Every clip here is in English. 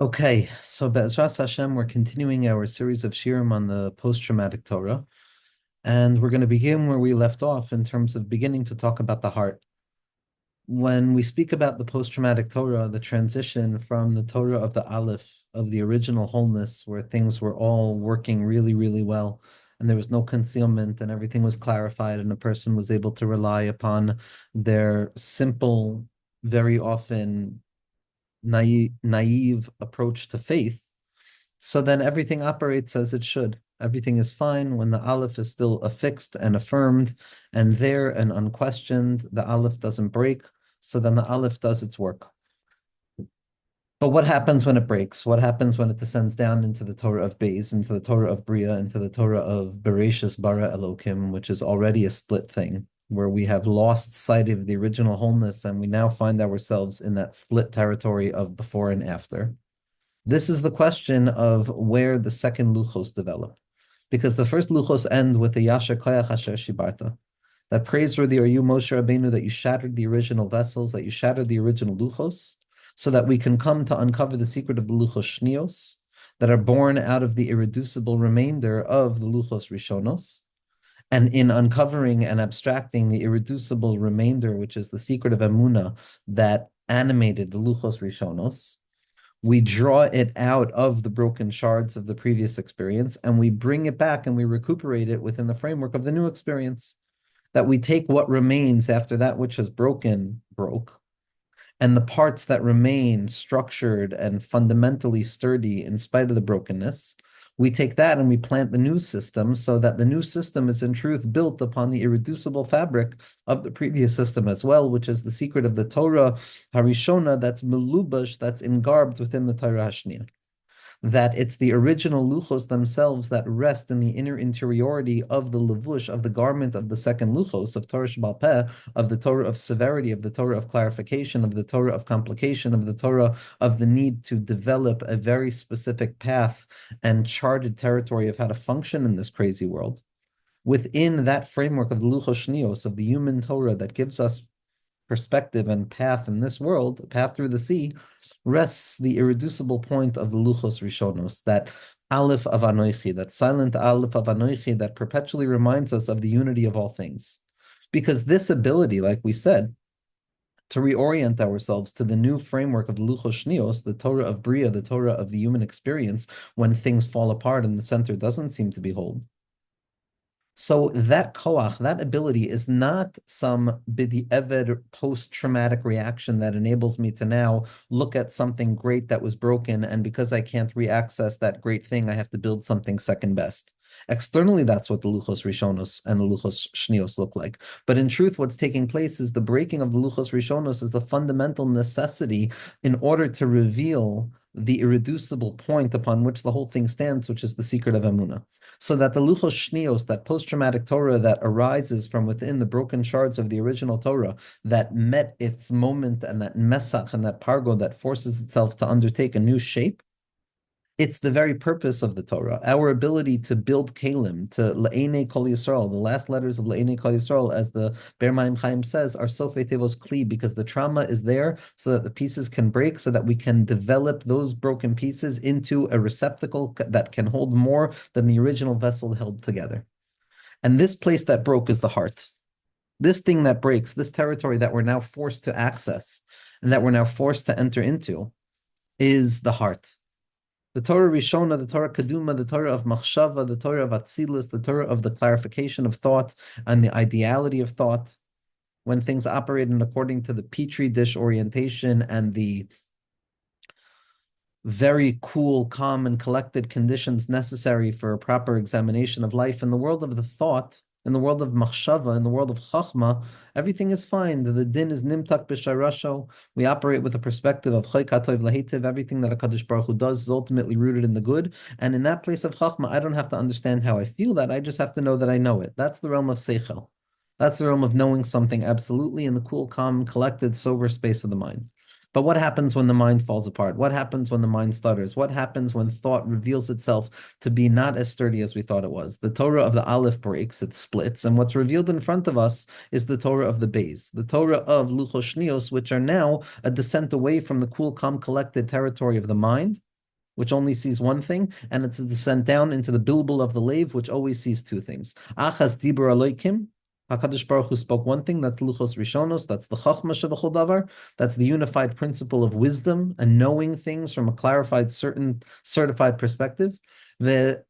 Okay, so Be'ezras Hashem, we're continuing our series of shirim on the post-traumatic Torah, and we're going to begin where we left off in terms of beginning to talk about the heart. When we speak about the post-traumatic Torah, the transition from the Torah of the Aleph, of the original wholeness, where things were all working really, really well, and there was no concealment, and everything was clarified, and a person was able to rely upon their simple, very often naive approach to faith, so then everything operates as it should. Everything is fine when the Aleph is still affixed and affirmed and there and unquestioned. The Aleph doesn't break, so then the Aleph does its work. But what happens when it breaks? What happens when it descends down into the Torah of Beis, into the Torah of Bria, into the Torah of Bereshis bara Elokim, which is already a split thing, where we have lost sight of the original wholeness and we now find ourselves in that split territory of before and after. This is the question of where the second luchos develop. Because the first luchos end with the Yasher Koyach Asher Shibarta. That praiseworthy are you, Moshe Rabbeinu, that you shattered the original vessels, that you shattered the original luchos, so that we can come to uncover the secret of the luchos shnios, that are born out of the irreducible remainder of the luchos rishonos. And in uncovering and abstracting the irreducible remainder, which is the secret of Emunah that animated the luchos rishonos, we draw it out of the broken shards of the previous experience and we bring it back and we recuperate it within the framework of the new experience. That we take what remains after that which has broke, and the parts that remain structured and fundamentally sturdy in spite of the brokenness, we take that and we plant the new system so that the new system is in truth built upon the irreducible fabric of the previous system as well, which is the secret of the Torah Harishona that's melubash, that's engarbed within the Torah Hashniya. That it's the original luchos themselves that rest in the inner interiority of the levush, of the garment of the second luchos, of Torah Shebal Peh, of the Torah of severity, of the Torah of clarification, of the Torah of complication, of the Torah of the need to develop a very specific path and charted territory of how to function in this crazy world. Within that framework of the luchos shnios, of the human Torah that gives us perspective and path in this world, path through the sea, rests the irreducible point of the Luchos Rishonos, that Aleph of Anoichi, that silent Aleph of Anoichi that perpetually reminds us of the unity of all things. Because this ability, like we said, to reorient ourselves to the new framework of the Luchos Shnios, the Torah of Bria, the Torah of the human experience, when things fall apart and the center doesn't seem to be whole. So that koach, that ability is not some b'di'eved post-traumatic reaction that enables me to now look at something great that was broken, and because I can't re-access that great thing, I have to build something second best. Externally, that's what the Luchos Rishonos and the Luchos Shnios look like. But in truth, what's taking place is the breaking of the Luchos Rishonos is the fundamental necessity in order to reveal the irreducible point upon which the whole thing stands, which is the secret of Emunah. So that the Luchos Shnios, that post-traumatic Torah that arises from within the broken shards of the original Torah, that met its moment and that mesach and that pargo that forces itself to undertake a new shape, it's the very purpose of the Torah. Our ability to build kalim, to Le'enei Kol Yisrael, the last letters of Le'enei Kol Yisrael, as the Ber Maim Chaim says, are Sofei Tevos Kli, because the trauma is there so that the pieces can break, so that we can develop those broken pieces into a receptacle that can hold more than the original vessel held together. And this place that broke is the heart. This thing that breaks, this territory that we're now forced to access and that we're now forced to enter into, is the heart. The Torah Rishona, the Torah Kaduma, the Torah of Machshava, the Torah of Atzilus, the Torah of the clarification of thought and the ideality of thought, when things operate in according to the petri dish orientation and the very cool, calm, and collected conditions necessary for a proper examination of life. In the world of the thought, in the world of machshava, in the world of chachma, everything is fine. The din is nimtak b'sharasho. We operate with a perspective of choy katov lahetiv. Everything that HaKadosh Baruch Hu does is ultimately rooted in the good. And in that place of chachma, I don't have to understand how I feel that. I just have to know that I know it. That's the realm of seichel. That's the realm of knowing something absolutely in the cool, calm, collected, sober space of the mind. But what happens when the mind falls apart? What happens when the mind stutters? What happens when thought reveals itself to be not as sturdy as we thought it was? The Torah of the Aleph breaks, it splits, and what's revealed in front of us is the Torah of the Beis, the Torah of Luchos Shnios, which are now a descent away from the cool, calm, collected territory of the mind which only sees one thing, and it's a descent down into the bilbul of the lave, which always sees two things. Achas dibur aloikim, HaKadosh Baruch Hu spoke one thing, that's Luchos Rishonos, that's the Chachma Shebachol Davar, that's the unified principle of wisdom and knowing things from a clarified, certain, certified perspective. The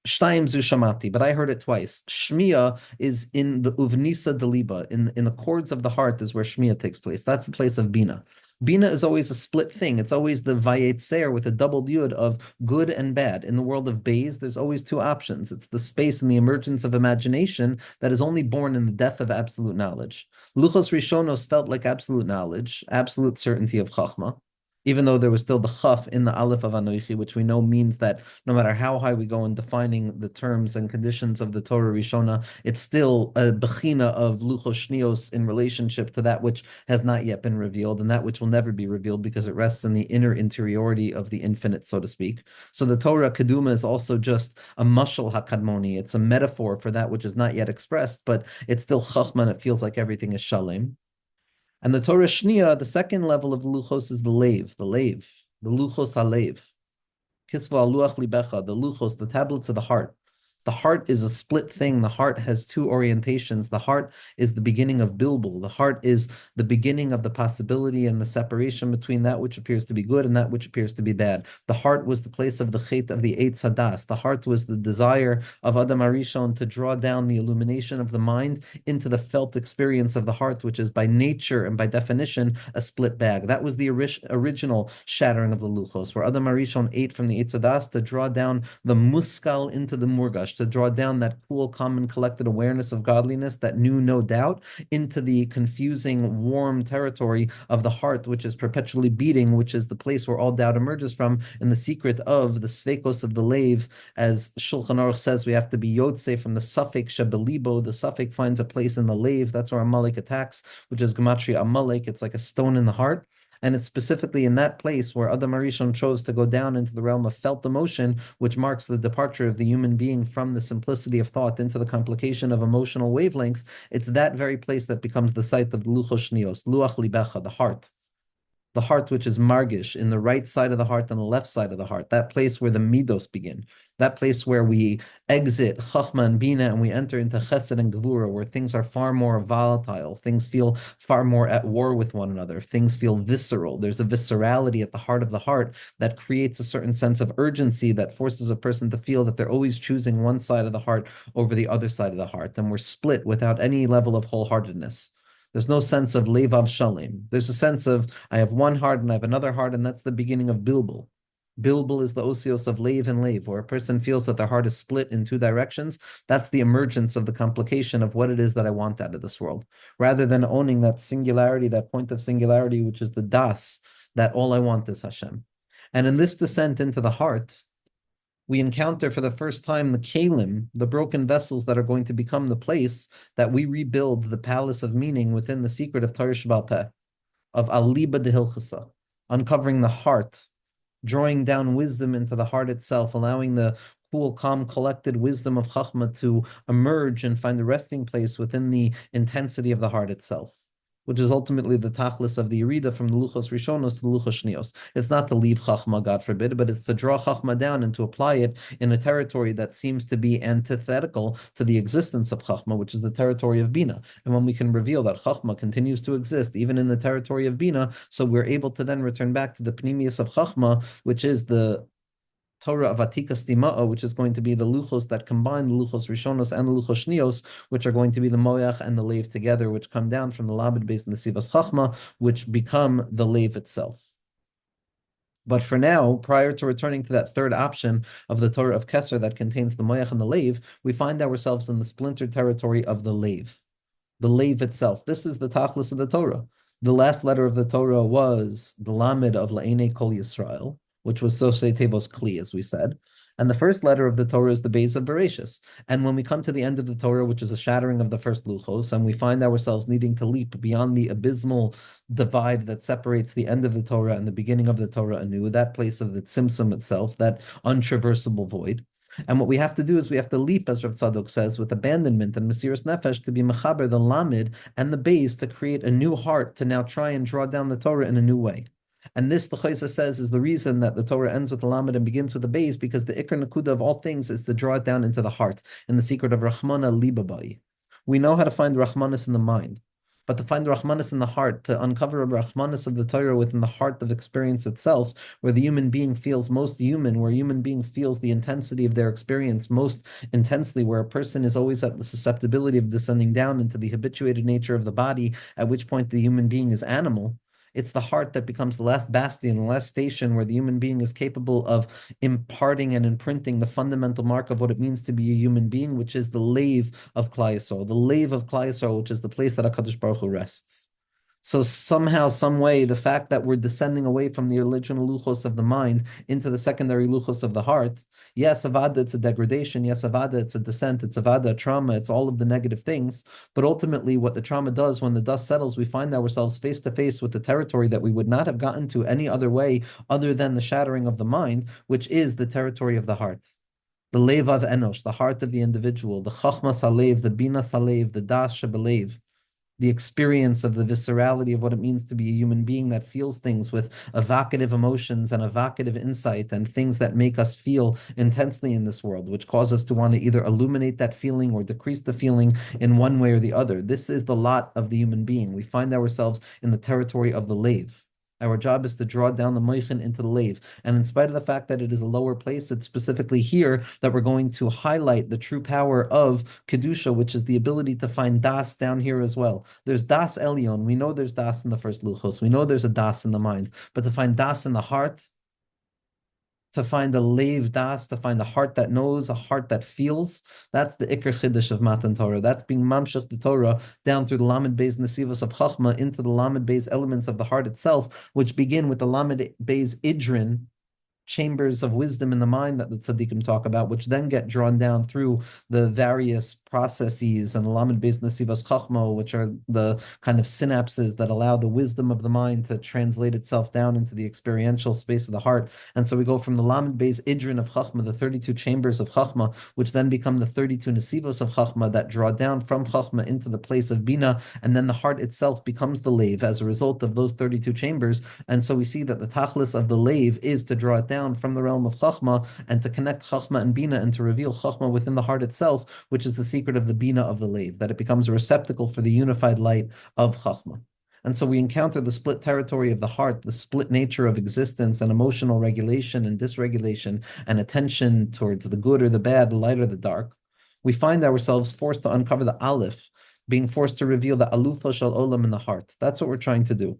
Shtayim zu shamati, but I heard it twice. Shmiya is in the uvnisa deliba, in the chords of the heart is where shmiya takes place. That's the place of bina. Bina is always a split thing. It's always the vayetzer with a double yud of good and bad. In the world of Beis, there's always two options. It's the space and the emergence of imagination that is only born in the death of absolute knowledge. Luchos Rishonos felt like absolute knowledge, absolute certainty of chachma, even though there was still the chaf in the aleph of Anoichi, which we know means that no matter how high we go in defining the terms and conditions of the Torah Rishona, it's still a bechina of luchos shnios in relationship to that which has not yet been revealed and that which will never be revealed because it rests in the inner interiority of the infinite, so to speak. So the Torah Keduma is also just a mashal hakadmoni. It's a metaphor for that which is not yet expressed, but it's still chachman. It feels like everything is shalem. And the Torah Shnia, the second level of the Luchos is the lave, the Luchos HaLev. Kisva Aluach Libecha, the Luchos, the tablets of the heart. The heart is a split thing. The heart has two orientations. The heart is the beginning of Bilbul. The heart is the beginning of the possibility and the separation between that which appears to be good and that which appears to be bad. The heart was the place of the Chet of the Eitz Hadas. The heart was the desire of Adam Arishon to draw down the illumination of the mind into the felt experience of the heart, which is by nature and by definition a split bag. That was the original shattering of the Luchos, where Adam Arishon ate from the Eitz Hadas to draw down the muskal into the murgash, to draw down that cool, calm, and collected awareness of godliness that knew no doubt into the confusing, warm territory of the heart, which is perpetually beating, which is the place where all doubt emerges from, and the secret of the sveikos of the lave. As Shulchan Aruch says, we have to be yotze from the suffix shebelibo. The suffix finds a place in the lave. That's where Amalek attacks, which is gematria Amalek. It's like a stone in the heart. And it's specifically in that place where Adam Arishon chose to go down into the realm of felt emotion, which marks the departure of the human being from the simplicity of thought into the complication of emotional wavelength. It's that very place that becomes the site of Luchos Shnios, Luach Libecha, the heart which is margish in the right side of the heart and the left side of the heart, that place where the midos begin, that place where we exit chachma and bina and we enter into chesed and gevura, where things are far more volatile, things feel far more at war with one another, things feel visceral. There's a viscerality at the heart that creates a certain sense of urgency that forces a person to feel that they're always choosing one side of the heart over the other side of the heart, and we're split without any level of wholeheartedness. There's no sense of levav shalim. There's a sense of I have one heart and I have another heart, and that's the beginning of bilbul. Bilbul is the osios of lave and lave, where a person feels that their heart is split in two directions. That's the emergence of the complication of what it is that I want out of this world, rather than owning that singularity, that point of singularity, which is the das, that all I want is Hashem. And in this descent into the heart, we encounter for the first time the kalim, the broken vessels that are going to become the place that we rebuild the palace of meaning within the secret of Torah Sheba'al Peh, of Aliba de Hilchasa, uncovering the heart, drawing down wisdom into the heart itself, allowing the cool, calm, collected wisdom of Chachma to emerge and find a resting place within the intensity of the heart itself, which is ultimately the tachlis of the Yerida from the Luchos Rishonos to the Luchos Shnios. It's not to leave Chachma, God forbid, but it's to draw Chachma down and to apply it in a territory that seems to be antithetical to the existence of Chachma, which is the territory of Bina. And when we can reveal that Chachma continues to exist even in the territory of Bina, so we're able to then return back to the Pnimius of Chachma, which is the Torah of Atikas Tima'a, which is going to be the luchos that combine the luchos rishonos and the luchos shnios, which are going to be the moyach and the lave together, which come down from the labed base and the sivas chachma, which become the lave itself. But for now, prior to returning to that third option of the Torah of Kesser that contains the moyach and the lave, we find ourselves in the splintered territory of the lave itself. This is the tachlis of the Torah. The last letter of the Torah was the lamed of La'ene Kol Yisrael, which was Sosei Tevos Kli, as we said. And the first letter of the Torah is the Beis of Bereshis. And when we come to the end of the Torah, which is a shattering of the first Luchos, and we find ourselves needing to leap beyond the abysmal divide that separates the end of the Torah and the beginning of the Torah anew, that place of the Tzimtzum itself, that untraversable void. And what we have to do is we have to leap, as Rav Tzadok says, with abandonment and Mesiras Nefesh to be mechaber the Lamed and the Beis to create a new heart to now try and draw down the Torah in a new way. And this, the Chayza says, is the reason that the Torah ends with the Lamed and begins with the Beis, because the Ikr Nakuda of all things is to draw it down into the heart, in the secret of Rahmana Libabai. We know how to find Rahmanis in the mind, but to find Rahmanis in the heart, to uncover a Rahmanis of the Torah within the heart of experience itself, where the human being feels most human, where a human being feels the intensity of their experience most intensely, where a person is always at the susceptibility of descending down into the habituated nature of the body, at which point the human being is animal. It's the heart that becomes the last bastion, the last station where the human being is capable of imparting and imprinting the fundamental mark of what it means to be a human being, which is the lave of Klal Yisrael, the lave of Klal Yisrael, which is the place that HaKadosh Baruch Hu rests. So somehow, some way, the fact that we're descending away from the original luchos of the mind into the secondary luchos of the heart, yes, avada, it's a degradation. Yes, avada, it's a descent. It's avada, a trauma. It's all of the negative things. But ultimately, what the trauma does, when the dust settles, we find ourselves face to face with the territory that we would not have gotten to any other way other than the shattering of the mind, which is the territory of the heart. The levav enosh, the heart of the individual, the chachmas halev, the binas halev, the das shebelev, the experience of the viscerality of what it means to be a human being that feels things with evocative emotions and evocative insight and things that make us feel intensely in this world, which cause us to want to either illuminate that feeling or decrease the feeling in one way or the other. This is the lot of the human being. We find ourselves in the territory of the lave. Our job is to draw down the moichin into the lave. And in spite of the fact that it is a lower place, it's specifically here that we're going to highlight the true power of Kedusha, which is the ability to find Das down here as well. There's Das Elyon. We know there's Das in the first Luchos. We know there's a Das in the mind. But to find Das in the heart, to find a leiv das, to find a heart that knows, a heart that feels. That's the Iker Chiddush of Matan Torah. That's being mamshech the Torah down through the Lamed Beis Nesivos of Chachma into the Lamed Beis elements of the heart itself, which begin with the Lamed Beis Idrin, chambers of wisdom in the mind that the tzaddikim talk about, which then get drawn down through the various processes and Lamed Beis Nesivos Chachma, which are the kind of synapses that allow the wisdom of the mind to translate itself down into the experiential space of the heart. And so we go from the Lamed Beis Idrin of Chachma, the 32 chambers of Chachma, which then become the 32 Nesivos of Chachma that draw down from Chachma into the place of Bina, and then the heart itself becomes the lave as a result of those 32 chambers. And so we see that the tachlis of the lave is to draw it down from the realm of Chachma and to connect Chachma and Bina and to reveal Chachma within the heart itself, which is the secret of the Bina of the lave, that it becomes a receptacle for the unified light of Chachma. And so we encounter the split territory of the heart, the split nature of existence and emotional regulation and dysregulation and attention towards the good or the bad, the light or the dark. We find ourselves forced to uncover the Aleph, being forced to reveal the Alufa Shal Olam in the heart. That's what we're trying to do.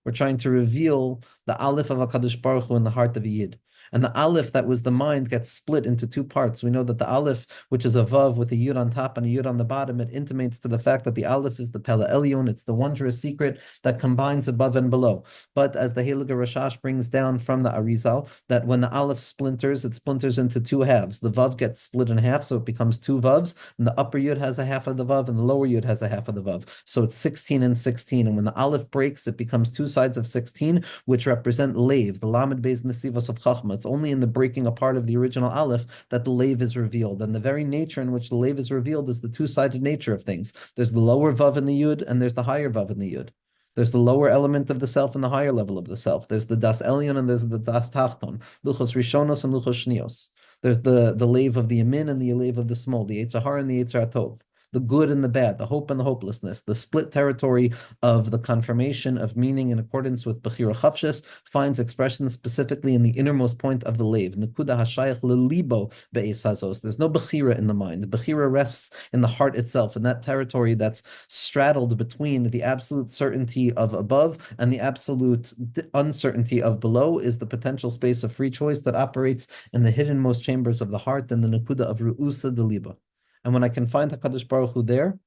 We're trying to reveal the Aleph of HaKadosh Baruch Hu in the heart of a Yid. And the Aleph that was the mind gets split into two parts. We know that the Aleph, which is a Vav with a Yud on top and a Yud on the bottom, it intimates to the fact that the Aleph is the Pele Elyon. It's the wondrous secret that combines above and below. But as the Heilige Rashash brings down from the Arizal, that when the Aleph splinters, it splinters into two halves. The Vav gets split in half, so it becomes two Vavs, and the upper Yud has a half of the Vav, and the lower Yud has a half of the Vav. So it's 16 and 16. And when the Aleph breaks, it becomes two sides of 16, which represent Lev, the Lamed Beis Nesivos of Chachma. It's only in the breaking apart of the original Aleph that the Lev is revealed. And the very nature in which the Lev is revealed is the two-sided nature of things. There's the lower Vav in the Yud, and there's the higher Vav in the Yud. There's the lower element of the self and the higher level of the self. There's the Das Elyon and there's the Das Tachton, Luchos Rishonos and Luchos Shnios. There's the Lev of the Yamin and the Lev of the Small, the Yetzer Hara and the Yetzer Tov, the good and the bad, the hope and the hopelessness, the split territory of the confirmation of meaning in accordance with Bechira Chavshis finds expression specifically in the innermost point of the Lev, Nekuda Hashayach Lelibo Be'es Hazos. There's no Bechira in the mind. The Bechira rests in the heart itself, in that territory that's straddled between the absolute certainty of above and the absolute uncertainty of below, is the potential space of free choice that operates in the hiddenmost chambers of the heart and the Nekuda of Ru'usa Deliba. And when I can find HaKadosh Baruch Hu there,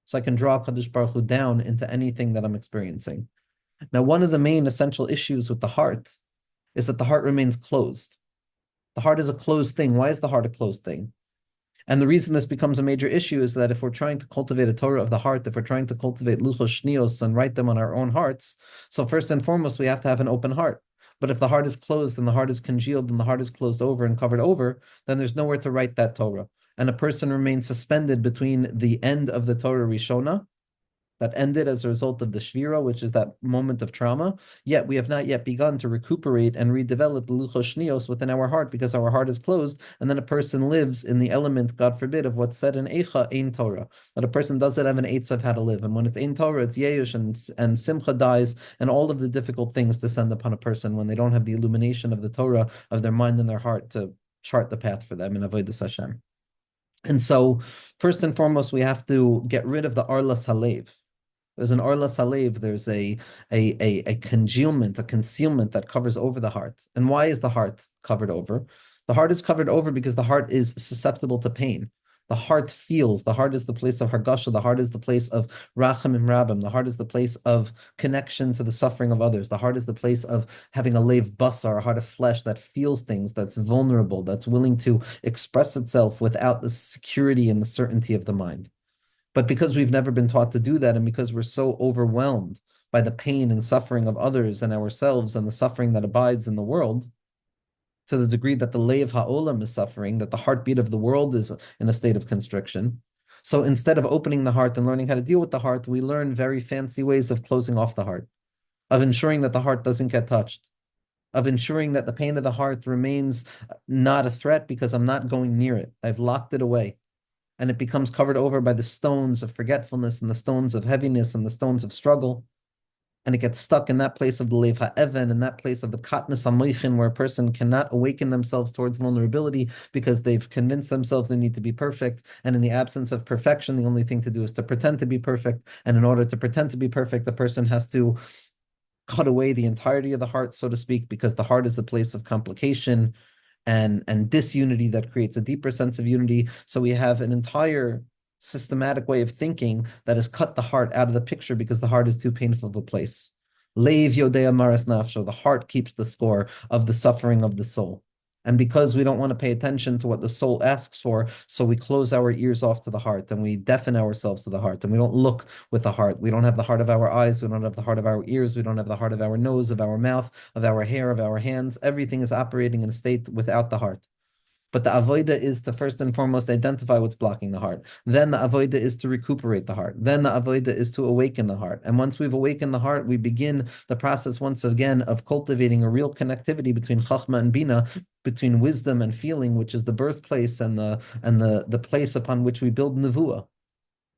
so I can draw HaKadosh Baruch Hu down into anything that I'm experiencing. Now, one of the main essential issues with the heart is that the heart remains closed. The heart is a closed thing. Why is the heart a closed thing? And the reason this becomes a major issue is that if we're trying to cultivate a Torah of the heart, if we're trying to cultivate Luchos Shnios and write them on our own hearts, so first and foremost, we have to have an open heart. But if the heart is closed and the heart is congealed and the heart is closed over and covered over, then there's nowhere to write that Torah. And a person remains suspended between the end of the Torah Rishona that ended as a result of the shvira, which is that moment of trauma. Yet we have not yet begun to recuperate and redevelop the luchos shnios within our heart because our heart is closed, and then a person lives in the element, God forbid, of what's said in Eicha, Ein Torah, that a person doesn't have an eights of how to live. And when it's Ein Torah, it's Yeush and Simcha dies, and all of the difficult things descend upon a person when they don't have the illumination of the Torah of their mind and their heart to chart the path for them in Avodas Hashem. And so, first and foremost, we have to get rid of the Arlas Halev. There's an Arla Salev, there's a congealment, a concealment that covers over the heart. And why is the heart covered over? The heart is covered over because the heart is susceptible to pain. The heart feels, the heart is the place of Hargasha, the heart is the place of Rachamim Rabbim, the heart is the place of connection to the suffering of others, the heart is the place of having a lev basar, a heart of flesh that feels things, that's vulnerable, that's willing to express itself without the security and the certainty of the mind. But because we've never been taught to do that, and because we're so overwhelmed by the pain and suffering of others and ourselves and the suffering that abides in the world, to the degree that the Leiv Ha'olam is suffering, that the heartbeat of the world is in a state of constriction. So instead of opening the heart and learning how to deal with the heart, we learn very fancy ways of closing off the heart, of ensuring that the heart doesn't get touched, of ensuring that the pain of the heart remains not a threat because I'm not going near it. I've locked it away. And it becomes covered over by the stones of forgetfulness and the stones of heaviness and the stones of struggle. And it gets stuck in that place of the Lev Ha'even, in that place of the Katnas HaMoichin, where a person cannot awaken themselves towards vulnerability because they've convinced themselves they need to be perfect. And in the absence of perfection, the only thing to do is to pretend to be perfect. And in order to pretend to be perfect, the person has to cut away the entirety of the heart, so to speak, because the heart is the place of complication and disunity that creates a deeper sense of unity. So we have an entire systematic way of thinking that has cut the heart out of the picture because the heart is too painful of a place. Leiv Yodea Maras Nafsho, the heart keeps the score of the suffering of the soul. And because we don't want to pay attention to what the soul asks for, so we close our ears off to the heart and we deafen ourselves to the heart and we don't look with the heart. We don't have the heart of our eyes. We don't have the heart of our ears. We don't have the heart of our nose, of our mouth, of our hair, of our hands. Everything is operating in a state without the heart. But the avoida is to first and foremost identify what's blocking the heart. Then the avoida is to recuperate the heart. Then the avoida is to awaken the heart. And once we've awakened the heart, we begin the process once again of cultivating a real connectivity between chachma and bina, between wisdom and feeling, which is the birthplace and the place upon which we build nevuah.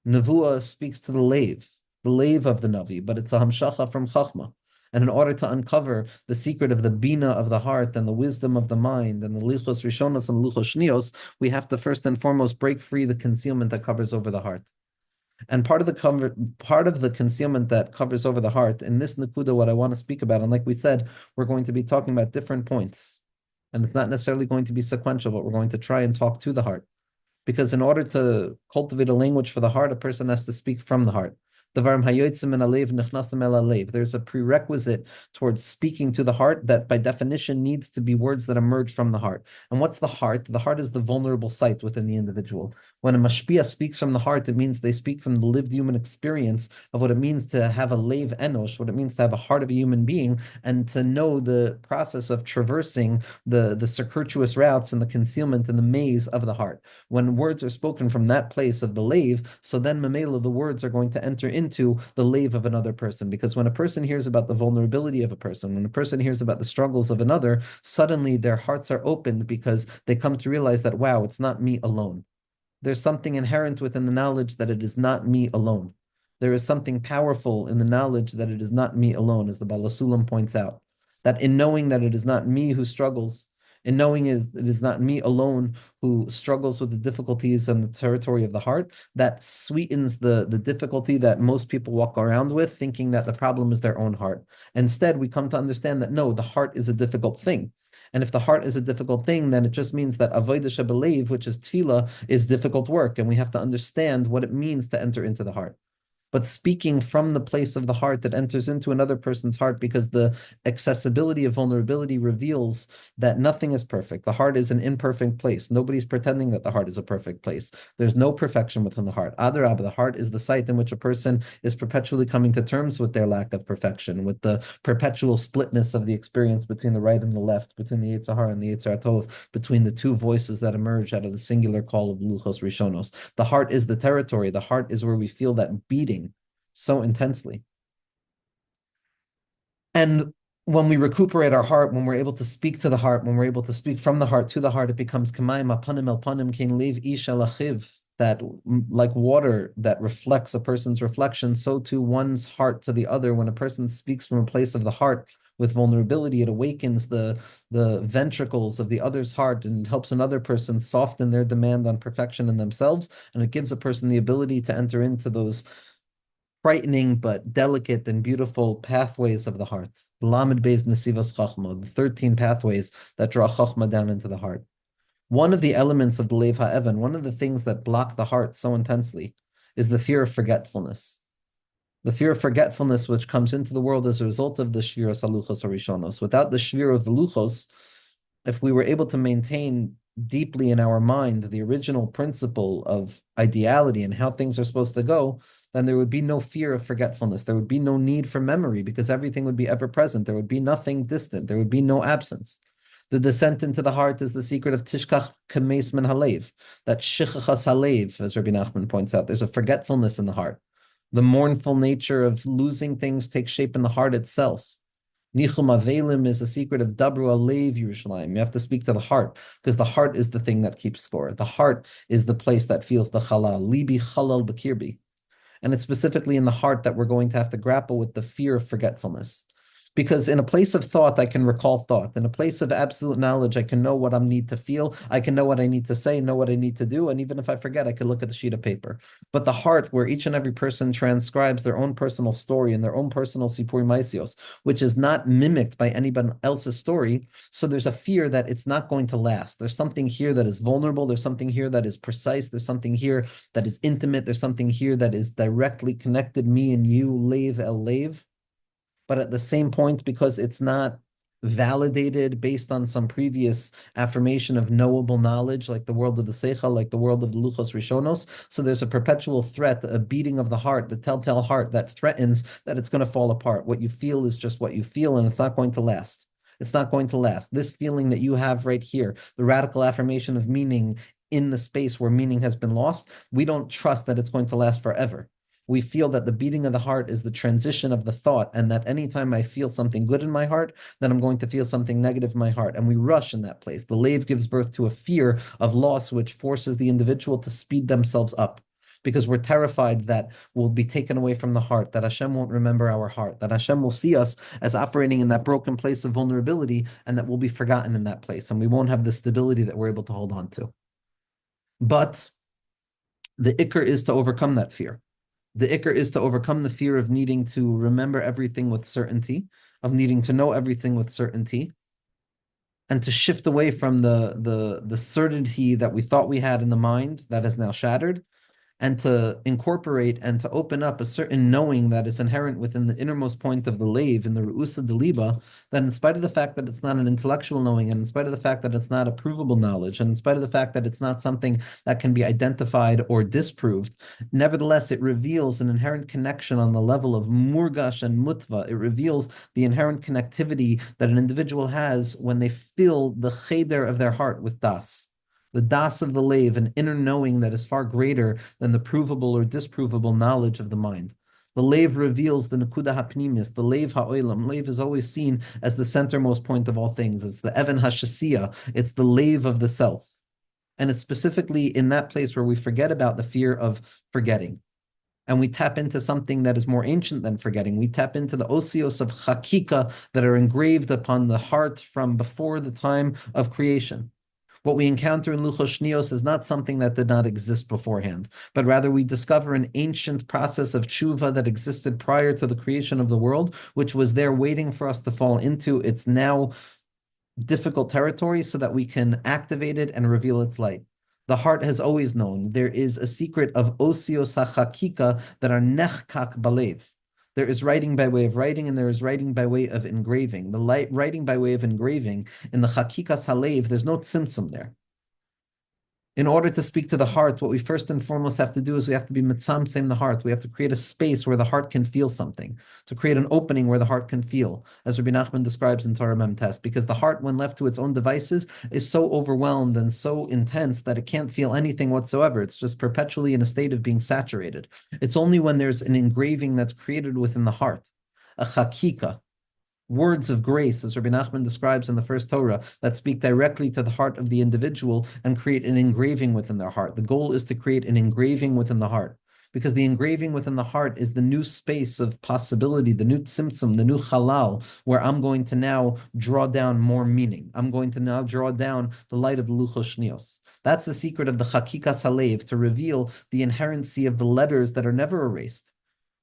Nevuah speaks to the lave of the navi, but it's a hamshacha from chachma. And in order to uncover the secret of the bina of the heart and the wisdom of the mind and the lichos rishonos and luchos shnios, we have to first and foremost break free the concealment that covers over the heart. And part of the concealment that covers over the heart, in this nakuda, what I want to speak about, and like we said, we're going to be talking about different points. And it's not necessarily going to be sequential, but we're going to try and talk to the heart. Because in order to cultivate a language for the heart, a person has to speak from the heart. There's a prerequisite towards speaking to the heart that by definition needs to be words that emerge from the heart. And what's the heart? The heart is the vulnerable site within the individual. When a mashpia speaks from the heart, it means they speak from the lived human experience of what it means to have a lev enosh, what it means to have a heart of a human being, and to know the process of traversing the circuitous routes and the concealment and the maze of the heart. When words are spoken from that place of the lev, so then mamela, the words are going to enter into the lev of another person. Because when a person hears about the vulnerability of a person, when a person hears about the struggles of another, suddenly their hearts are opened because they come to realize that, wow, it's not me alone. There's something inherent within the knowledge that it is not me alone. There is something powerful in the knowledge that it is not me alone, as the Balasulam points out. That in knowing that it is not me who struggles, in knowing it is not me alone who struggles with the difficulties and the territory of the heart, that sweetens the difficulty that most people walk around with, thinking that the problem is their own heart. Instead, we come to understand that no, the heart is a difficult thing. And if the heart is a difficult thing, then it just means that avodah shebelev, which is tefillah, is difficult work. And we have to understand what it means to enter into the heart. But speaking from the place of the heart that enters into another person's heart, because the accessibility of vulnerability reveals that nothing is perfect. The heart is an imperfect place. Nobody's pretending that the heart is a perfect place. There's no perfection within the heart. Adarabah, the heart is the site in which a person is perpetually coming to terms with their lack of perfection, with the perpetual splitness of the experience between the right and the left, between the Yetzer Hara and the Yetzer Tov, between the two voices that emerge out of the singular call of Luchos Rishonos. The heart is the territory. The heart is where we feel that beating. so intensely. And when we recuperate our heart, when we're able to speak to the heart, when we're able to speak from the heart to the heart, it becomes kamayim apanim el panim kein lev ish al achiv, that like water that reflects a person's reflection, so too one's heart to the other. When a person speaks from a place of the heart with vulnerability, it awakens the ventricles of the other's heart and helps another person soften their demand on perfection in themselves. And it gives a person the ability to enter into those frightening but delicate and beautiful pathways of the heart. Lamed Beis Nesivos Chachma, the 13 pathways that draw Chachma down into the heart. One of the elements of the Lev HaEvan, one of the things that block the heart so intensely, is the fear of forgetfulness. The fear of forgetfulness which comes into the world as a result of the Shviros HaLuchos HaRishonos. Without the Shvir of the Luchos, if we were able to maintain deeply in our mind the original principle of ideality and how things are supposed to go, then there would be no fear of forgetfulness. There would be no need for memory because everything would be ever present. There would be nothing distant. There would be no absence. The descent into the heart is the secret of Tishkach Kameis Min Halev, that Shichachas Halev, as Rabbi Nachman points out. There's a forgetfulness in the heart. The mournful nature of losing things takes shape in the heart itself. Nichum Avelim is a secret of Dabru Alev Yerushalayim. You have to speak to the heart because the heart is the thing that keeps score. The heart is the place that feels the halal. Libi halal bakirbi. And it's specifically in the heart that we're going to have to grapple with the fear of forgetfulness. Because in a place of thought, I can recall thought. In a place of absolute knowledge, I can know what I need to feel. I can know what I need to say, know what I need to do. And even if I forget, I can look at the sheet of paper. But the heart, where each and every person transcribes their own personal story and their own personal sipur maisios, which is not mimicked by anybody else's story. So there's a fear that it's not going to last. There's something here that is vulnerable. There's something here that is precise. There's something here that is intimate. There's something here that is directly connected, me and you, Lev el Lev. But at the same point, because it's not validated based on some previous affirmation of knowable knowledge, like the world of the Seichel, like the world of the Luchos Rishonos. So there's a perpetual threat, a beating of the heart, the telltale heart that threatens that it's going to fall apart. What you feel is just what you feel, and it's not going to last. It's not going to last. This feeling that you have right here, the radical affirmation of meaning in the space where meaning has been lost, we don't trust that it's going to last forever. We feel that the beating of the heart is the transition of the thought, and that anytime I feel something good in my heart, then I'm going to feel something negative in my heart. And we rush in that place. The lave gives birth to a fear of loss, which forces the individual to speed themselves up because we're terrified that we'll be taken away from the heart, that Hashem won't remember our heart, that Hashem will see us as operating in that broken place of vulnerability, and that we'll be forgotten in that place, and we won't have the stability that we're able to hold on to. But the ikr is to overcome that fear. The ikr is to overcome the fear of needing to remember everything with certainty, of needing to know everything with certainty, and to shift away from the certainty that we thought we had in the mind that is now shattered, and to incorporate and to open up a certain knowing that is inherent within the innermost point of the lave, in the Ru'usa Deliba, that in spite of the fact that it's not an intellectual knowing, and in spite of the fact that it's not a provable knowledge, and in spite of the fact that it's not something that can be identified or disproved, nevertheless, it reveals an inherent connection on the level of murgash and mutva. It reveals the inherent connectivity that an individual has when they fill the cheder of their heart with das. The das of the lave, an inner knowing that is far greater than the provable or disprovable knowledge of the mind. The lave reveals the nekuda hapnimis, the lave ha'olam. Lave is always seen as the centermost point of all things. It's the even hashasiya. It's the lave of the self. And it's specifically in that place where we forget about the fear of forgetting. And we tap into something that is more ancient than forgetting. We tap into the osios of chakika that are engraved upon the heart from before the time of creation. What we encounter in Luchos Shnios is not something that did not exist beforehand, but rather we discover an ancient process of tshuva that existed prior to the creation of the world, which was there waiting for us to fall into its now difficult territory so that we can activate it and reveal its light. The heart has always known there is a secret of osios hachakika that are nechkak balev. There is writing by way of writing, and there is writing by way of engraving. The writing by way of engraving in the Chakikas Halev, there's no tzimtzum there. In order to speak to the heart, what we first and foremost have to do is we have to be mitzamtzem the heart. We have to create a space where the heart can feel something, to create an opening where the heart can feel, as Rabbi Nachman describes in Torah Mem Tes, because the heart, when left to its own devices, is so overwhelmed and so intense that it can't feel anything whatsoever. It's just perpetually in a state of being saturated. It's only when there's an engraving that's created within the heart, a chakika, words of grace, as Rabbi Nachman describes in the first Torah, that speak directly to the heart of the individual and create an engraving within their heart. The goal is to create an engraving within the heart, because the engraving within the heart is the new space of possibility, the new tzimtzum, the new halal, where I'm going to now draw down more meaning. I'm going to now draw down the light of the Luchos Shnios. That's the secret of the Chakikas Halev, to reveal the inherency of the letters that are never erased.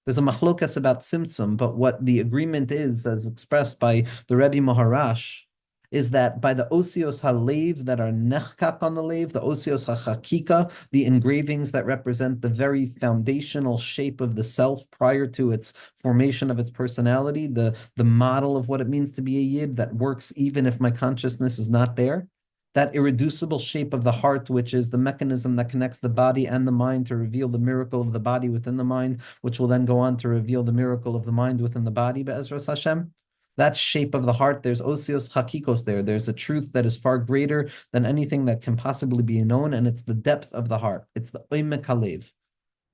There's a machlokas about tzimtzum, but what the agreement is, as expressed by the Rebbe Maharash, is that by the osios halev that are nechkak on the lev, the osios hachakika, the engravings that represent the very foundational shape of the self prior to its formation of its personality, the model of what it means to be a yid that works even if my consciousness is not there, that irreducible shape of the heart, which is the mechanism that connects the body and the mind to reveal the miracle of the body within the mind, which will then go on to reveal the miracle of the mind within the body, Be'ezras Hashem. That shape of the heart, there's osios hakikos there. There's a truth that is far greater than anything that can possibly be known, and it's the depth of the heart. It's the oimek halev,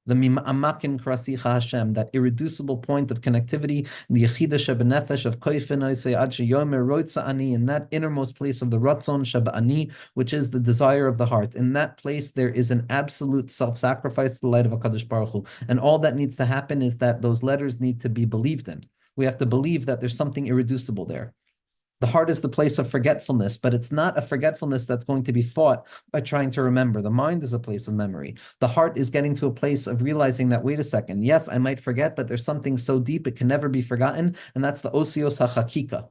the mim'amakim krasicha Hashem, that irreducible point of connectivity, the yechida shebenefesh of koifin oisei ad sheyomer roitza ani, in that innermost place of the ratzon sheba'ani, which is the desire of the heart. In that place, there is an absolute self-sacrifice to the light of HaKadosh Baruch Hu. And all that needs to happen is that those letters need to be believed in. We have to believe that there's something irreducible there. The heart is the place of forgetfulness, but it's not a forgetfulness that's going to be fought by trying to remember. The mind is a place of memory. The heart is getting to a place of realizing that, wait a second, yes, I might forget, but there's something so deep it can never be forgotten, and that's the osios hachakika.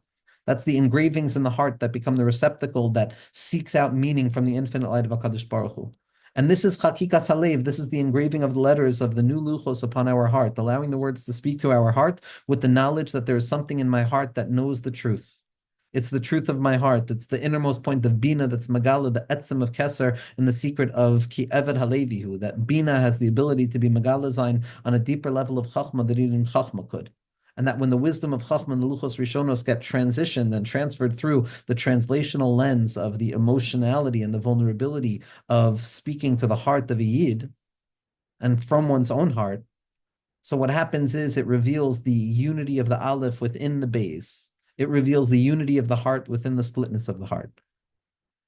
That's the engravings in the heart that become the receptacle that seeks out meaning from the infinite light of HaKadosh Baruch Hu. And this is Chakikas Halev. This is the engraving of the letters of the new luchos upon our heart, allowing the words to speak to our heart with the knowledge that there is something in my heart that knows the truth. It's the truth of my heart. It's the innermost point of Bina that's Megala, the Etzem of Keser, and the secret of Ki Eved Halevihu, that Bina has the ability to be Megala Zain on a deeper level of Chachma that even Chachma could. And that when the wisdom of Chachma and the Luchos Rishonos get transitioned and transferred through the translational lens of the emotionality and the vulnerability of speaking to the heart of a Yid and from one's own heart, so what happens is it reveals the unity of the Aleph within the Beis. It reveals the unity of the heart within the splitness of the heart.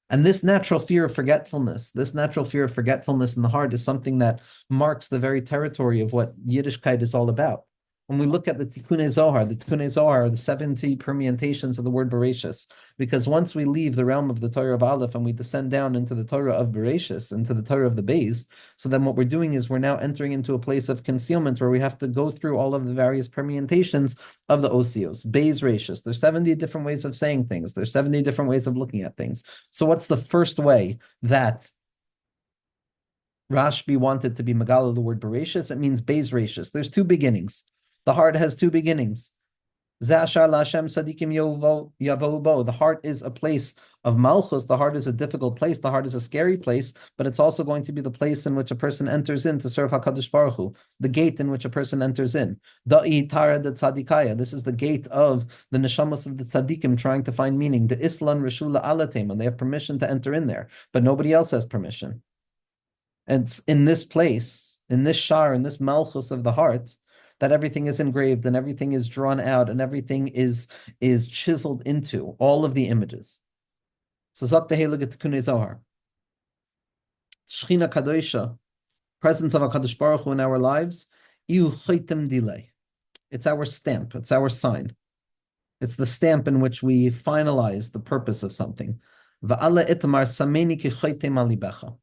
And this natural fear of forgetfulness in the heart is something that marks the very territory of what Yiddishkeit is all about. When we look at the Tikkun Zohar are the 70 permutations of the word Bereshis, because once we leave the realm of the Torah of Aleph and we descend down into the Torah of Bereshis, into the Torah of the Beis, so then what we're doing is we're now entering into a place of concealment where we have to go through all of the various permutations of the Osios, Beis Reshis. There's 70 different ways of saying things. There's 70 different ways of looking at things. So what's the first way that Rashbi wanted to be Megala the word Bereshis? It means Beis Reshis. There's two beginnings. The heart has two beginnings. The heart is a place of malchus. The heart is a difficult place. The heart is a scary place, but it's also going to be the place in which a person enters in to serve HaKadosh Baruch Hu, the gate in which a person enters in. This is the gate of the neshamas of the tzaddikim trying to find meaning. The Islan Rishula Alatem, and they have permission to enter in there, but nobody else has permission. And it's in this place, in this shar, in this malchus of the heart, that everything is engraved and everything is drawn out and everything is chiseled into all of the images. So Zok the Heilige Tikkun Zohar, Shechina Kadosha, presence of HaKadosh Baruch Hu in our lives, Iu Choitem Dilei. It's our stamp, it's our sign. It's the stamp in which we finalize the purpose of something. Va'ala Itamar Sameni Ki Choitem Alibecha.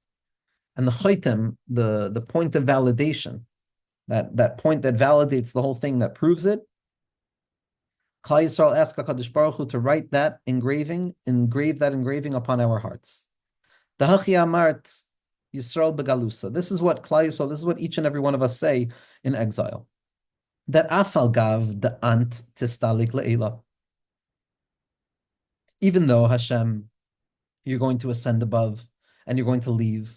And the Choitem, the point of validation, that point that validates the whole thing, that proves it. Klal Yisrael asked HaKadosh Baruch Hu to write that engraving, engrave that engraving upon our hearts. Dahachi amart Yisrael begalusa. This is what Klal Yisrael, this is what each and every one of us say in exile. That afal gav the ant tistalik le'ela. Even though Hashem, you're going to ascend above and you're going to leave,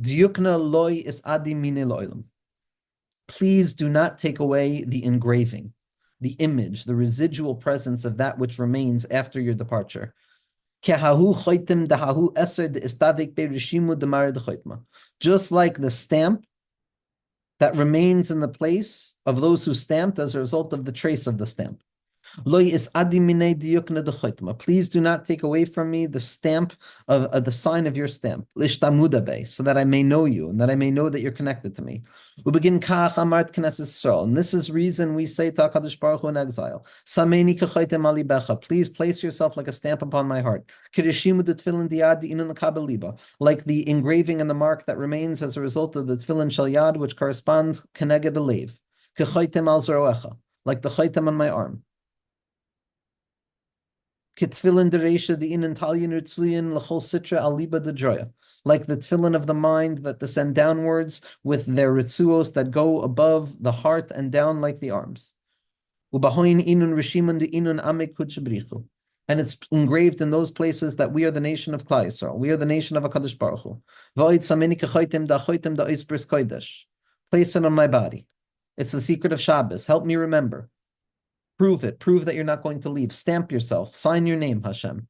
Diyukna loy is adi mine lo'ilam. Please do not take away the engraving, the image, the residual presence of that which remains after your departure. Just like the stamp that remains in the place of those who stamped as a result of the trace of the stamp. Please do not take away from me the stamp of the sign of your stamp, so that I may know you and that I may know that you're connected to me. And this is reason we say to HaKadosh Baruch Hu in exile, please place yourself like a stamp upon my heart, like the engraving and the mark that remains as a result of the tefillin shel yad, which correspond keneged the lev, like the chaitem on my arm. Like the tefillin of the mind that descend downwards with their ritzuos that go above the heart and down like the arms. And it's engraved in those places that we are the nation of Klal Yisrael. We are the nation of HaKadosh Baruch Hu. Place it on my body. It's the secret of Shabbos. Help me remember. Prove it. Prove that you're not going to leave. Stamp yourself. Sign your name, Hashem.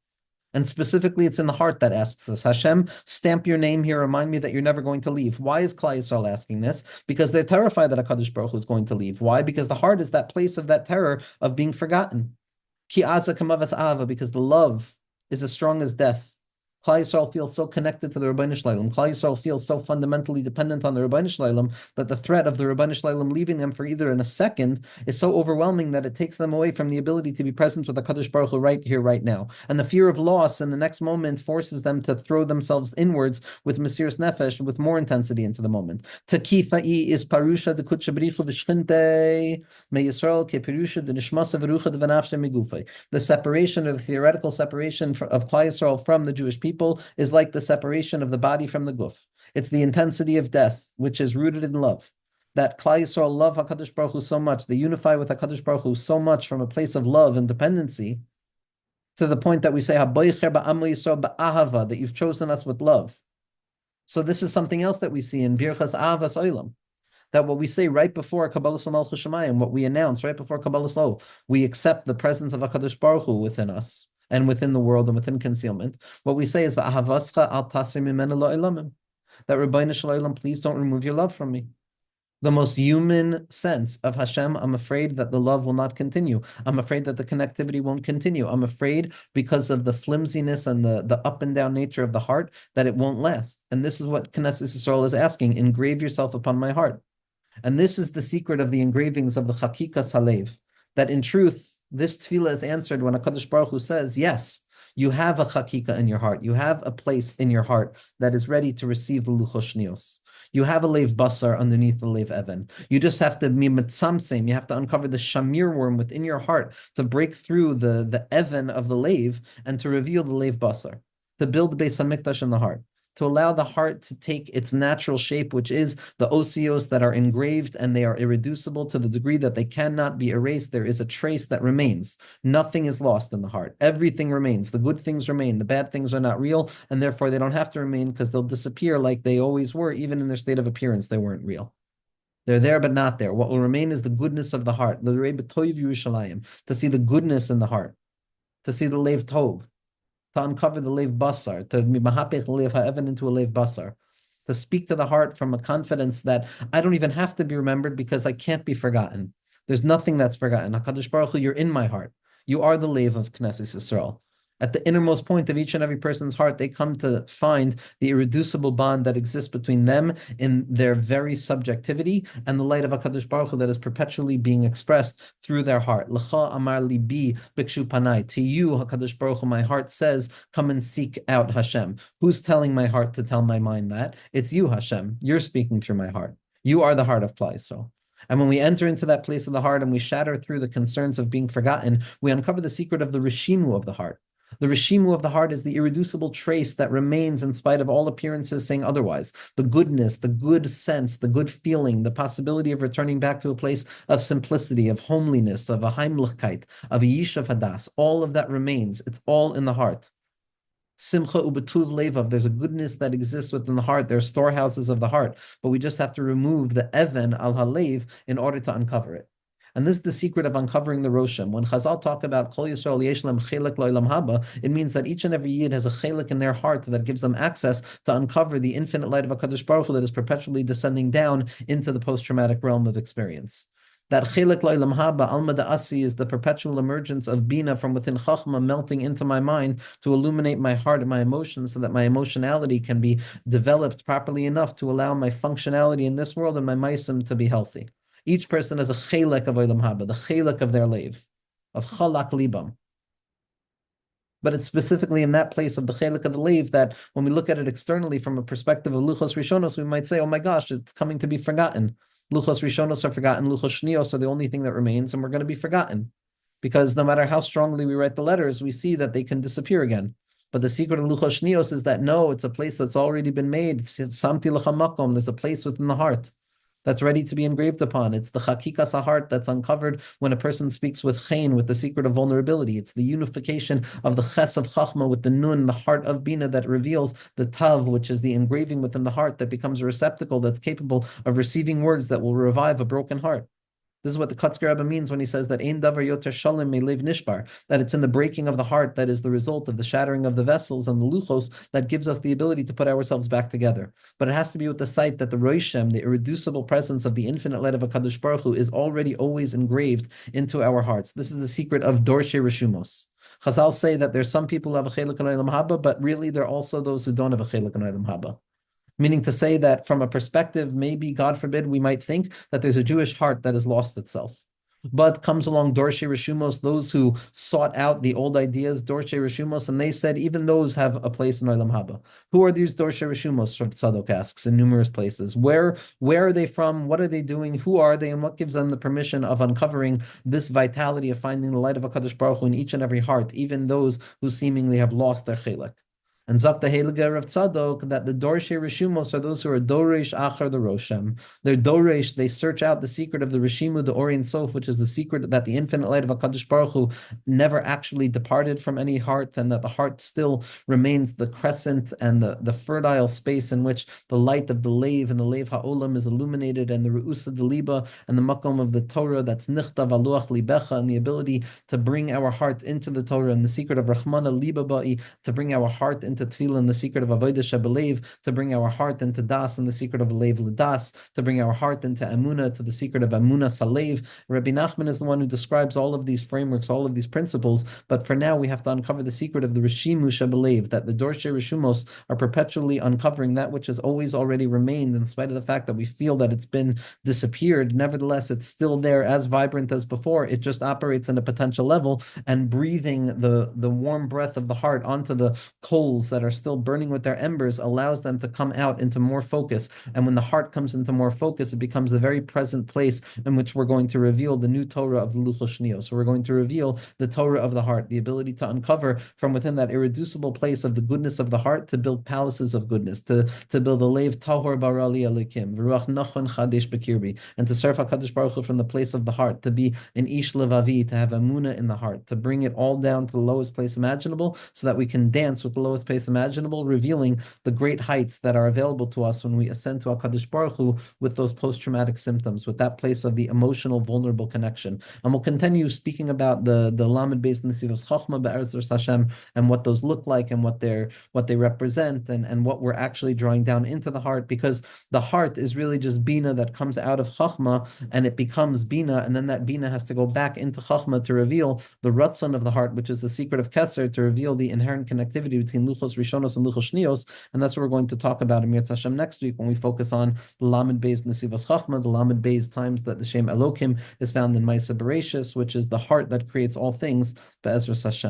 And specifically, it's in the heart that asks this. Hashem, stamp your name here. Remind me that you're never going to leave. Why is Klal Yisrael asking this? Because they're terrified that HaKadosh Baruch Hu is going to leave. Why? Because the heart is that place of that terror of being forgotten. Ki aza kamavas ava, because the love is as strong as death. Klal Yisrael feels so connected to the Ribbono Shel Olam. Klal Yisrael feels so fundamentally dependent on the Ribbono Shel Olam that the threat of the Ribbono Shel Olam leaving them for either in a second is so overwhelming that it takes them away from the ability to be present with the HaKadosh Baruch Hu right here, right now. And the fear of loss in the next moment forces them to throw themselves inwards with Mesiras Nefesh, with more intensity into the moment. Takifa'i is parusha de kutchabrichu v'shchinte me Yisrael ke parusha de nishmasa v'rucha de v'nafshe megufay. The separation, or the theoretical separation of Klal Yisrael from the Jewish people is like the separation of the body from the guf. It's the intensity of death, which is rooted in love. That Klal Yisrael love HaKadosh Baruch Hu so much, they unify with HaKadosh Baruch Hu so much from a place of love and dependency, to the point that we say, that you've chosen us with love. So this is something else that we see in Birchas Ahavas Olam. That what we say right before Kabbalas Malchus Shemayim, what we announce right before Kabbalas Lo, we accept the presence of HaKadosh Baruch Hu within us and within the world and within concealment. What we say is V'ahavascha al tasir mimenu lo'olamim. That Ribbono Shel Olam, please don't remove your love from me. The most human sense of Hashem, I'm afraid that the love will not continue. I'm afraid that the connectivity won't continue. I'm afraid because of the flimsiness and the up and down nature of the heart that it won't last. And this is what Knesset Yisrael is asking, engrave yourself upon my heart. And this is the secret of the engravings of the Chakikas Halev, that in truth, this tefillah is answered when HaKadosh Baruch Hu says, yes, you have a chakika in your heart. You have a place in your heart that is ready to receive the luchos shnios. You have a leiv basar underneath the leiv even. You just have to be mitzamsem. You have to uncover the shamir worm within your heart to break through the even of the leiv and to reveal the leiv basar, to build the Beis Hamikdash in the heart, to allow the heart to take its natural shape, which is the osios that are engraved and they are irreducible to the degree that they cannot be erased. There is a trace that remains. Nothing is lost in the heart. Everything remains. The good things remain. The bad things are not real, and therefore they don't have to remain because they'll disappear like they always were. Even in their state of appearance, they weren't real. They're there, but not there. What will remain is the goodness of the heart. To see the goodness in the heart, to see the leiv tov, to uncover the leiv basar, to mahapech leiv ha'evan into a leiv basar, to speak to the heart from a confidence that I don't even have to be remembered because I can't be forgotten. There's nothing that's forgotten. HaKadosh Baruch Hu, you're in my heart. You are the leiv of Knesset Yisrael. At the innermost point of each and every person's heart, they come to find the irreducible bond that exists between them in their very subjectivity and the light of HaKadosh Baruch Hu that is perpetually being expressed through their heart. L'cha amar libi bikshu panai. To you, HaKadosh Baruch Hu, my heart says, come and seek out Hashem. Who's telling my heart to tell my mind that? It's you, Hashem. You're speaking through my heart. You are the heart of Klal Yisrael. And when we enter into that place of the heart and we shatter through the concerns of being forgotten, we uncover the secret of the rishimu of the heart. The rishimu of the heart is the irreducible trace that remains in spite of all appearances saying otherwise. The goodness, the good sense, the good feeling, the possibility of returning back to a place of simplicity, of homeliness, of a heimlichkeit, of a yishav hadas, all of that remains. It's all in the heart. Simcha ubetuv levav. There's a goodness that exists within the heart. There are storehouses of the heart, but we just have to remove the even al halev in order to uncover it. And this is the secret of uncovering the Rosham. When Chazal talk about Kol Yisrael Yesh Lam Chelek Lo'olam Haba, it means that each and every Yid has a chelek in their heart that gives them access to uncover the infinite light of HaKadosh Baruch Hu that is perpetually descending down into the post-traumatic realm of experience. That Chelek Lo'olam Haba, Alma Da'asi, is the perpetual emergence of Bina from within Chachma melting into my mind to illuminate my heart and my emotions so that my emotionality can be developed properly enough to allow my functionality in this world and my maisim to be healthy. Each person has a chelek of Olam Haba, the chelek of their leiv, of chalak libam. But it's specifically in that place of the chelek of the leiv that when we look at it externally from a perspective of luchos rishonos, we might say, oh my gosh, it's coming to be forgotten. Luchos rishonos are forgotten, luchos shnios are the only thing that remains, and we're going to be forgotten. Because no matter how strongly we write the letters, we see that they can disappear again. But the secret of luchos shnios is that no, it's a place that's already been made. It's samti l'chamakom, there's a place within the heart that's ready to be engraved upon. It's the chakikas heart that's uncovered when a person speaks with chen, with the secret of vulnerability. It's the unification of the ches of chachma with the nun, the heart of bina, that reveals the tav, which is the engraving within the heart that becomes a receptacle that's capable of receiving words that will revive a broken heart. This is what the Kotzker Rebbe means when he says that Ein davar yoter shalom melev nishbar, that it's in the breaking of the heart that is the result of the shattering of the vessels and the luchos that gives us the ability to put ourselves back together. But it has to be with the sight that the Roishem, the irreducible presence of the infinite light of HaKadosh Baruch Hu, is already always engraved into our hearts. This is the secret of Dorshe Reshumos. Chazal say that there's some people who have a chelik in Olam Haba, but really there are also those who don't have a chelik in Olam Haba. Meaning to say that from a perspective, maybe, God forbid, we might think that there's a Jewish heart that has lost itself. But comes along Dorshe Reshumos, those who sought out the old ideas, Dorshe Reshumos, and they said even those have a place in Olam Haba. Who are these Dorshe Reshumos? Tzadok asks in numerous places. Where are they from? What are they doing? Who are they? And what gives them the permission of uncovering this vitality of finding the light of HaKadosh Baruch Hu in each and every heart, even those who seemingly have lost their chelek? And Zok the Heilige Rav Tzadok that the Dorshe Reshumos are those who are Doresh Achar the Roshem. They're Doresh, they search out the secret of the Reshimu, the Orient Sof, which is the secret that the infinite light of HaKadosh Baruch Hu never actually departed from any heart, and that the heart still remains the crescent and the fertile space in which the light of the Leiv and the Leiv Ha'olam is illuminated, and the Re'usa de Liba and the Makom of the Torah that's Nichtav Aluach Libecha, and the ability to bring our heart into the Torah, and the secret of Rahmana Liba Ba'i, to bring our heart into Tefillah, the secret of Avodah Shebelev, to bring our heart into Das, and the secret of Lev L'das, to bring our heart into Amunah, to the secret of Amunah Salev. Rabbi Nachman is the one who describes all of these frameworks, all of these principles, but for now we have to uncover the secret of the Rishimu Shebelev, that the Dorshe Rishumos are perpetually uncovering that which has always already remained, in spite of the fact that we feel that it's been disappeared. Nevertheless, it's still there, as vibrant as before. It just operates in a potential level, and breathing the warm breath of the heart onto the coals that are still burning with their embers allows them to come out into more focus. And when the heart comes into more focus, it becomes the very present place in which we're going to reveal the new Torah of the Luchos Shniyos. So we're going to reveal the Torah of the heart, the ability to uncover from within that irreducible place of the goodness of the heart to build palaces of goodness, to build a Leiv Tahor Barali Alikim, V'ruach Nachon Chadesh Bekirbi, and to serve HaKadosh Baruch Hu from the place of the heart, to be an Ish Levavi, to have Amunah in the heart, to bring it all down to the lowest place imaginable so that we can dance with the lowest place imaginable, revealing the great heights that are available to us when we ascend to HaKadosh Baruch Hu with those post-traumatic symptoms, with that place of the emotional, vulnerable connection. And we'll continue speaking about the Lamed Beis Nesivos Chachma Be'eretz Hashem, and what those look like, and what they represent, and what we're actually drawing down into the heart, because the heart is really just Bina that comes out of Chachma, and it becomes Bina, and then that Bina has to go back into Chachma to reveal the Ratzon of the heart, which is the secret of Keser, to reveal the inherent connectivity between Luchos Rishonos and Luchos Shnios, and that's what we're going to talk about in Mirz Hashem next week when we focus on the Lamed Beis Nesivos Chachma, the Lamed Beis times that the Shem Elokim is found in Maisa Bereshis, which is the heart that creates all things, Be'ezras Hashem.